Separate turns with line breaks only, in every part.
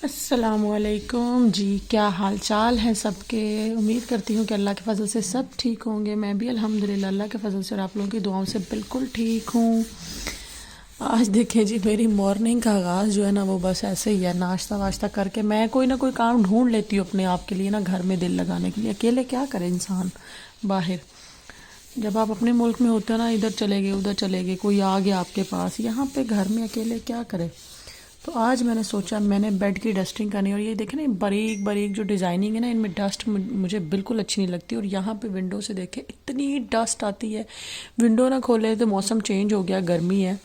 السلام علیکم جی، کیا حال چال ہے سب کے؟ امید کرتی ہوں کہ اللہ کے فضل سے سب ٹھیک ہوں گے۔ میں بھی الحمدللہ اللہ کے فضل سے اور آپ لوگوں کی دعاؤں سے بالکل ٹھیک ہوں۔ آج دیکھیں جی، میری مارننگ کا آغاز جو ہے نا وہ بس ایسے ہی ہے، ناشتہ واشتہ کر کے میں کوئی نہ کوئی کام ڈھونڈ لیتی ہوں اپنے آپ کے لیے نا، گھر میں دل لگانے کے لیے۔ اکیلے کیا کرے انسان باہر؟ جب آپ اپنے ملک میں ہوتے ہو نا، ادھر چلے گئے ادھر چلے گئے، کوئی آ گیا آپ کے پاس، یہاں پہ گھر میں اکیلے کیا کرے؟ تو آج میں نے سوچا میں نے بیڈ کی ڈسٹنگ کرنی، اور یہ دیکھیں نا باریک باریک جو ڈیزائننگ ہے نا، ان میں ڈسٹ مجھے بالکل اچھی نہیں لگتی۔ اور یہاں پہ ونڈو سے دیکھیں اتنی ڈسٹ آتی ہے، ونڈو نہ کھولے تو موسم چینج ہو گیا، گرمی ہے،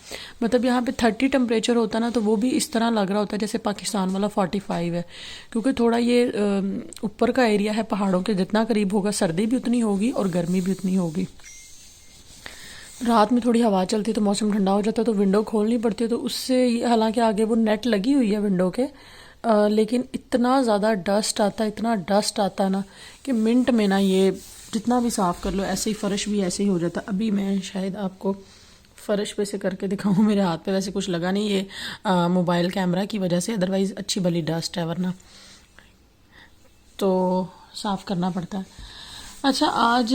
مطلب یہاں پہ 30 ٹمپریچر ہوتا نا تو وہ بھی اس طرح لگ رہا ہوتا ہے جیسے پاکستان والا 45 ہے، کیونکہ تھوڑا یہ اوپر کا ایریا ہے، پہاڑوں کے جتنا قریب ہوگا سردی بھی اتنی ہوگی اور گرمی بھی اتنی ہوگی۔ رات میں تھوڑی ہوا چلتی تو موسم ٹھنڈا ہو جاتا تو ونڈو کھولنی پڑتی ہے، تو اس سے حالانکہ آگے وہ نیٹ لگی ہوئی ہے ونڈو کے، لیکن اتنا زیادہ ڈسٹ آتا ہے، اتنا ڈسٹ آتا ہے نا کہ منٹ میں نا یہ جتنا بھی صاف کر لو ایسے ہی فرش بھی ایسے ہی ہو جاتا۔ ابھی میں شاید آپ کو فرش پہ سے کر کے دکھاؤں، میرے ہاتھ پہ ویسے کچھ لگا نہیں، یہ موبائل کیمرہ کی وجہ سے، ادروائز اچھی بھلی ڈسٹ ہے ورنہ تو صاف کرنا پڑتا ہے۔ اچھا، آج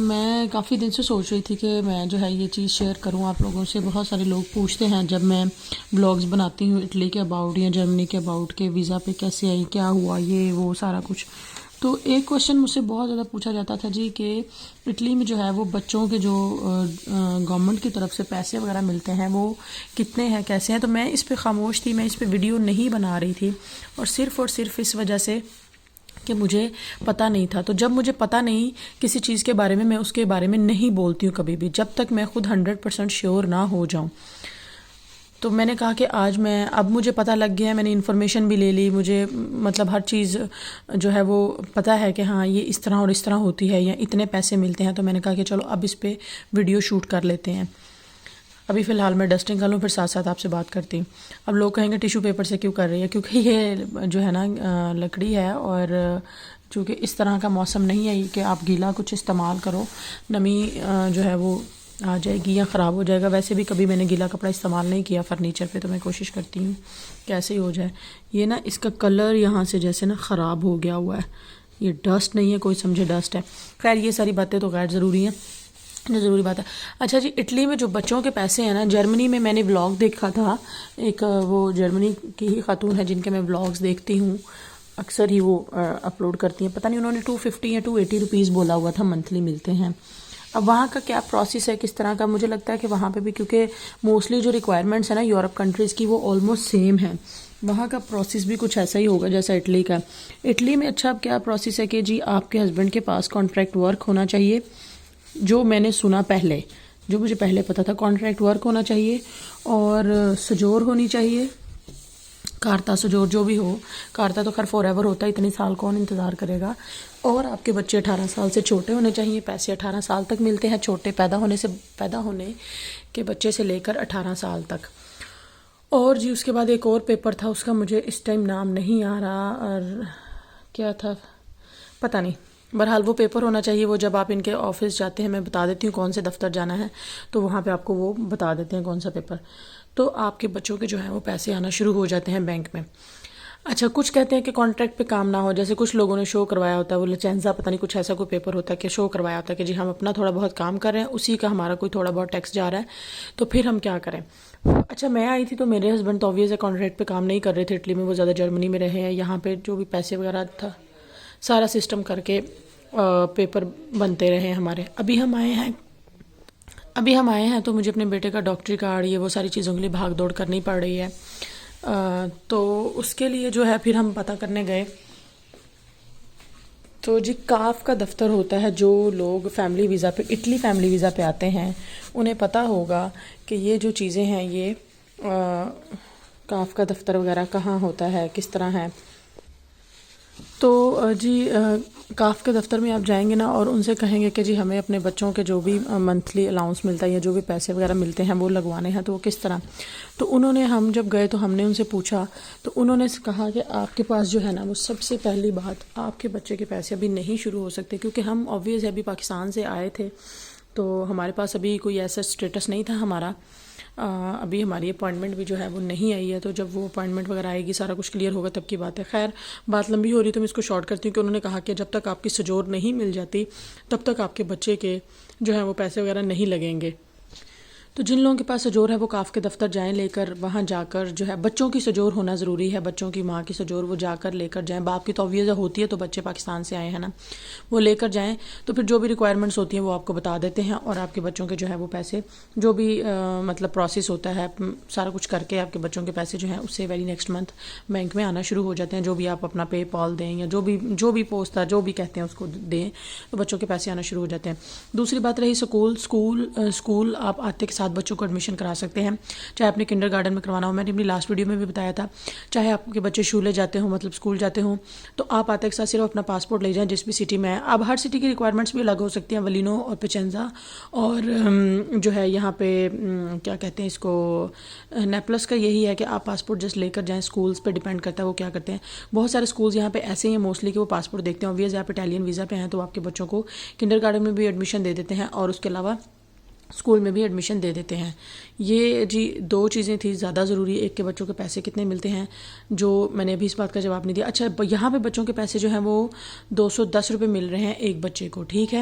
میں کافی دن سے سوچ رہی تھی کہ میں جو ہے یہ چیز شیئر کروں آپ لوگوں سے۔ بہت سارے لوگ پوچھتے ہیں جب میں بلاگز بناتی ہوں اٹلی کے اباؤٹ یا جرمنی کے اباؤٹ، کہ ویزا پہ کیسے آئی، کیا ہوا، یہ وہ سارا کچھ۔ تو ایک کوشچن مجھ سے بہت زیادہ پوچھا جاتا تھا جی کہ اٹلی میں جو ہے وہ بچوں کے جو گورنمنٹ کی طرف سے پیسے وغیرہ ملتے ہیں وہ کتنے ہیں، کیسے ہیں۔ تو میں اس پہ خاموش تھی، میں اس پہ ویڈیو نہیں بنا رہی تھی، اور صرف اس وجہ سے کہ مجھے پتہ نہیں تھا۔ تو جب مجھے پتہ نہیں کسی چیز کے بارے میں اس کے بارے میں نہیں بولتی ہوں کبھی بھی، جب تک میں خود 100% شیور نہ ہو جاؤں۔ تو میں نے کہا کہ آج اب مجھے پتہ لگ گیا ہے، میں نے انفارمیشن بھی لے لی، مجھے مطلب ہر چیز جو ہے وہ پتہ ہے کہ ہاں یہ اس طرح اور اس طرح ہوتی ہے یا اتنے پیسے ملتے ہیں۔ تو میں نے کہا کہ چلو اب اس پہ ویڈیو شوٹ کر لیتے ہیں۔ ابھی فی الحال میں ڈسٹنگ کر لوں، پھر ساتھ ساتھ آپ سے بات کرتی ہوں۔ اب لوگ کہیں گے ٹیشو پیپر سے کیوں کر رہی ہے، کیونکہ یہ جو ہے نا لکڑی ہے، اور چونکہ اس طرح کا موسم نہیں ہے کہ آپ گیلا کچھ استعمال کرو، نمی جو ہے وہ آ جائے گی یا خراب ہو جائے گا۔ ویسے بھی کبھی میں نے گیلا کپڑا استعمال نہیں کیا فرنیچر پہ، تو میں کوشش کرتی ہوں کیسے ہی ہو جائے۔ یہ نا اس کا کلر یہاں سے جیسے نا خراب ہو گیا ہوا ہے، یہ ڈسٹ نہیں ہے، کوئی سمجھے ڈسٹ ہے۔ خیر یہ ساری باتیں تو غیر ضروری ہیں، جو ضروری بات ہے۔ اچھا جی، اٹلی میں جو بچوں کے پیسے ہیں نا، جرمنی میں نے ولاگ دیکھا تھا، ایک وہ جرمنی کی ہی خاتون ہے جن کے میں ولاگز دیکھتی ہوں، اکثر ہی وہ اپلوڈ کرتی ہیں۔ پتہ نہیں انہوں نے 250 یا 280 روپیز بولا ہوا تھا منتھلی ملتے ہیں۔ اب وہاں کا کیا پروسیس ہے، کس طرح کا، مجھے لگتا ہے کہ وہاں پہ بھی کیونکہ موسٹلی جو ریکوائرمنٹس ہیں نا یورپ کنٹریز کی وہ آلموسٹ سیم ہیں، وہاں کا پروسیس بھی کچھ ایسا ہی ہوگا جیسا اٹلی کا۔ اٹلی میں اچھا اب کیا پروسیس ہے کہ جی آپ کے ہسبینڈ کے پاس کانٹریکٹ ورک ہونا چاہیے، جو میں نے سنا پہلے، جو مجھے پہلے پتا تھا، کانٹریکٹ ورک ہونا چاہیے، اور سجور ہونی چاہیے، کارتا سجور جو بھی ہو، کارتا تو خیر فور ایور ہوتا ہے، اتنی سال کون انتظار کرے گا، اور آپ کے بچے 18 سال سے چھوٹے ہونے چاہیے۔ پیسے 18 سال تک ملتے ہیں، چھوٹے پیدا ہونے کے بچے سے لے کر 18 سال تک۔ اور جی اس کے بعد ایک اور پیپر تھا، اس کا مجھے اس ٹائم نام نہیں آ رہا، اور کیا تھا پتہ نہیں، بہرحال وہ پیپر ہونا چاہیے۔ وہ جب آپ ان کے آفس جاتے ہیں، میں بتا دیتی ہوں کون سے دفتر جانا ہے، تو وہاں پہ آپ کو وہ بتا دیتے ہیں کون سا پیپر، تو آپ کے بچوں کے جو ہیں وہ پیسے آنا شروع ہو جاتے ہیں بینک میں۔ اچھا، کچھ کہتے ہیں کہ کانٹریکٹ پہ کام نہ ہو، جیسے کچھ لوگوں نے شو کروایا ہوتا ہے، وہ لچینزا پتہ نہیں کچھ ایسا کوئی پیپر ہوتا ہے کہ شو کروایا ہوتا ہے کہ جی ہم اپنا تھوڑا بہت کام کر رہے ہیں، اسی کا ہمارا کوئی تھوڑا بہت ٹیکس جا رہا ہے، تو پھر ہم کیا کریں۔ اچھا، میں آئی تھی تو میرے ہسبینڈ تو آبویس ہے کانٹریکٹ پہ کام نہیں کر رہے تھے اٹلی میں، وہ زیادہ جرمنی میں رہے ہیں، یہاں پہ جو بھی پیسے وغیرہ تھا سارا سسٹم کر کے پیپر بنتے رہے ہمارے۔ ابھی ہم آئے ہیں تو مجھے اپنے بیٹے کا ڈاکٹری کارڈ، یہ وہ ساری چیزوں کے لیے بھاگ دوڑ کرنی پڑ رہی ہے، تو اس کے لیے جو ہے پھر ہم پتہ کرنے گئے، تو جی کاف کا دفتر ہوتا ہے، جو لوگ فیملی ویزا پہ اٹلی فیملی ویزا پہ آتے ہیں انہیں پتہ ہوگا کہ یہ جو چیزیں ہیں یہ کاف کا دفتر وغیرہ کہاں ہوتا ہے، کس طرح ہے۔ تو جی کاف کے دفتر میں آپ جائیں گے نا اور ان سے کہیں گے کہ جی ہمیں اپنے بچوں کے جو بھی منتھلی الاؤنس ملتا ہے یا جو بھی پیسے وغیرہ ملتے ہیں وہ لگوانے ہیں، تو وہ کس طرح۔ تو ہم جب گئے تو ہم نے ان سے پوچھا، تو انہوں نے کہا کہ آپ کے پاس جو ہے نا وہ سب سے پہلی بات، آپ کے بچے کے پیسے ابھی نہیں شروع ہو سکتے، کیونکہ ہم آبویس ہے ابھی پاکستان سے آئے تھے، تو ہمارے پاس ابھی کوئی ایسا اسٹیٹس نہیں تھا ہمارا ابھی ہماری اپوائنٹمنٹ بھی جو ہے وہ نہیں آئی ہے، تو جب وہ اپوائنٹمنٹ وغیرہ آئے گی، سارا کچھ کلیئر ہوگا تب کی بات ہے۔ خیر بات لمبی ہو رہی تو میں اس کو شارٹ کرتی ہوں کہ انہوں نے کہا کہ جب تک آپ کی سجور نہیں مل جاتی تب تک آپ کے بچے کے جو ہے وہ پیسے وغیرہ نہیں لگیں گے۔ تو جن لوگوں کے پاس سجور ہے وہ کاف کے دفتر جائیں، لے کر وہاں جا کر جو ہے بچوں کی سجور ہونا ضروری ہے، بچوں کی ماں کی سجور وہ جا کر لے کر جائیں۔ باپ کی تو obvious ہوتی ہے، تو بچے پاکستان سے آئے ہیں نا، وہ لے کر جائیں، تو پھر جو بھی ریکوائرمنٹس ہوتی ہیں وہ آپ کو بتا دیتے ہیں، اور آپ کے بچوں کے جو ہے وہ پیسے جو بھی مطلب پروسیس ہوتا ہے سارا کچھ کر کے آپ کے بچوں کے پیسے جو ہیں اس سے ویری نیکسٹ منتھ بینک میں آنا شروع ہو جاتے ہیں۔ جو بھی آپ اپنا پے پال دیں یا جو بھی پوسٹ جو بھی کہتے ہیں اس کو دیں، تو بچوں کے پیسے آنا شروع ہو جاتے ہیں۔ دوسری بات رہی اسکول آپ آتے کے ساتھ بچوں کو ایڈمیشن کرا سکتے ہیں، چاہے اپنے کنڈر گارڈن میں کروانا ہو، میں نے اپنی لاسٹ ویڈیو میں بھی بتایا تھا، چاہے آپ کے بچے شولے جاتے ہوں مطلب اسکول جاتے ہوں، تو آپ آتے کے ساتھ صرف اپنا پاسپورٹ لے جائیں جس بھی سٹی میں ہے۔ اب ہر سٹی کی ریکوائرمنٹس بھی الگ ہو سکتی ہیں، ولینو اور پیچنزا اور جو ہے یہاں پہ کیا کہتے ہیں اس کو نیپلس کا یہی ہے کہ آپ پاسپورٹ جسٹ لے کر جائیں، اسکولس پہ ڈیپینڈ کرتا ہے وہ کیا کرتے ہیں۔ بہت سارے اسکولز یہاں پہ ایسے ہیں موسٹلی کہ وہ پاسپورٹ دیکھتے ہیں، obvious آپ اٹیلین ویزا پہ ہیں تو آپ کے بچوں کو کنڈر گارڈن میں بھی ایڈمیشن دے دیتے ہیں اور اس کے علاوہ اسکول میں بھی ایڈمیشن دے دیتے ہیں۔ یہ جی دو چیزیں تھیں زیادہ ضروری، ایک کے بچوں کے پیسے کتنے ملتے ہیں جو میں نے ابھی اس بات کا جواب نہیں دیا۔ اچھا یہاں پہ بچوں کے پیسے جو ہیں وہ 210 روپے مل رہے ہیں ایک بچے کو، ٹھیک ہے۔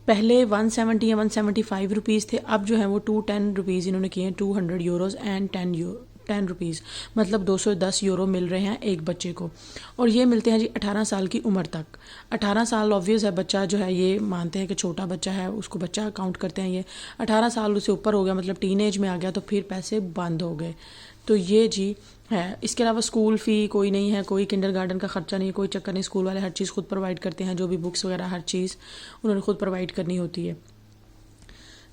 پہلے 170 یا 175 روپیز تھے، اب جو ہیں وہ 210 روپیز انہوں نے کیے ہیں، 200 یوروز اینڈ 10 روپیز، مطلب 210 یورو مل رہے ہیں ایک بچے کو، اور یہ ملتے ہیں جی 18 سال کی عمر تک۔ 18 سال obvious ہے بچہ جو ہے یہ مانتے ہیں کہ چھوٹا بچہ ہے، اس کو بچہ کاؤنٹ کرتے ہیں، یہ 18 سال سے اوپر ہو گیا مطلب ٹین ایج میں آ گیا تو پھر پیسے بند ہو گئے۔ تو یہ جی ہے۔ اس کے علاوہ اسکول فی کوئی نہیں ہے، کوئی کنڈر گارڈن کا خرچہ نہیں ہے، کوئی چکر نہیں، اسکول والے ہر چیز خود پرووائڈ کرتے ہیں، جو بھی بکس وغیرہ ہر چیز انہوں نے خود پرووائڈ کرنی ہوتی ہے۔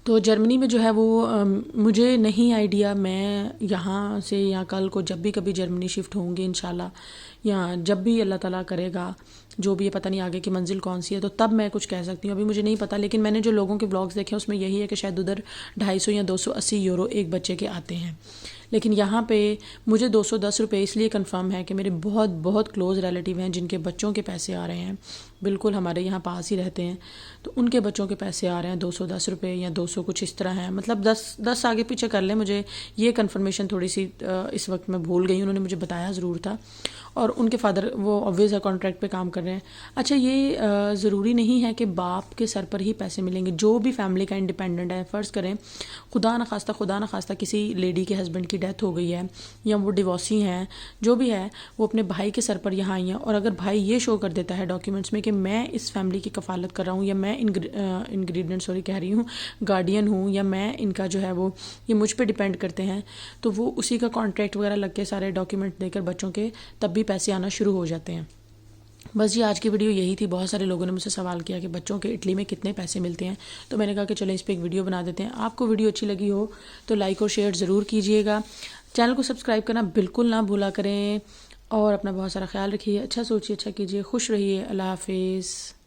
تو جرمنی میں جو ہے وہ مجھے نہیں آئیڈیا، میں یہاں سے یا کل کو جب بھی کبھی جرمنی شفٹ ہوں گے انشاءاللہ، یا جب بھی اللہ تعالیٰ کرے گا، جو بھی یہ پتہ نہیں آگے کی منزل کون سی ہے، تو تب میں کچھ کہہ سکتی ہوں، ابھی مجھے نہیں پتہ۔ لیکن میں نے جو لوگوں کے بلاگز دیکھے اس میں یہی ہے کہ شاید ادھر 250 یا 280 یورو ایک بچے کے آتے ہیں، لیکن یہاں پہ مجھے 210 روپے اس لیے کنفرم ہے کہ میرے بہت بہت کلوز ریلیٹیو ہیں جن کے بچوں کے پیسے آ رہے ہیں، بالکل ہمارے یہاں پاس ہی رہتے ہیں، تو ان کے بچوں کے پیسے آ رہے ہیں 210 روپے یا 200 کچھ اس طرح ہیں، مطلب 10 آگے پیچھے کر لیں، مجھے یہ کنفرمیشن تھوڑی سی اس وقت میں بھول گئی، انہوں نے مجھے بتایا ضرور تھا، اور ان کے فادر وہ obvious ہے کانٹریکٹ پہ کام کر رہے ہیں۔ اچھا یہ ضروری نہیں ہے کہ باپ کے سر پر ہی پیسے ملیں گے، جو بھی فیملی کا انڈیپینڈنٹ ہے، فرض کریں خدا نخواستہ کسی لیڈی کے ہسبینڈ کی ڈیتھ ہو گئی ہے یا وہ ڈیورسی ہیں، جو بھی ہے وہ اپنے بھائی کے سر پر یہاں آئی ہیں، اور اگر بھائی یہ شو کر دیتا ہے ڈاکیومنٹس میں کہ میں اس فیملی کی کفالت کر رہا ہوں، یا میں گارڈین ہوں، یا میں ان کا جو ہے وہ یہ مجھ پہ ڈیپینڈ کرتے ہیں، تو وہ اسی کا کانٹریکٹ وغیرہ لگ کے سارے ڈاکیومنٹ دے کر بچوں کے تب بھی پیسے آنا شروع ہو جاتے ہیں۔ بس یہ آج کی ویڈیو یہی تھی۔ بہت سارے لوگوں نے مجھ سے سوال کیا کہ بچوں کے اٹلی میں کتنے پیسے ملتے ہیں، تو میں نے کہا کہ چلیں اس پہ ایک ویڈیو بنا دیتے ہیں۔ آپ کو ویڈیو اچھی لگی ہو تو لائک اور شیئر ضرور کیجیے گا، چینل کو سبسکرائب کرنا بالکل نہ بھولا کریں، اور اپنا بہت سارا خیال رکھیے، اچھا سوچیے، اچھا کیجیے، خوش رہیے، اللہ حافظ۔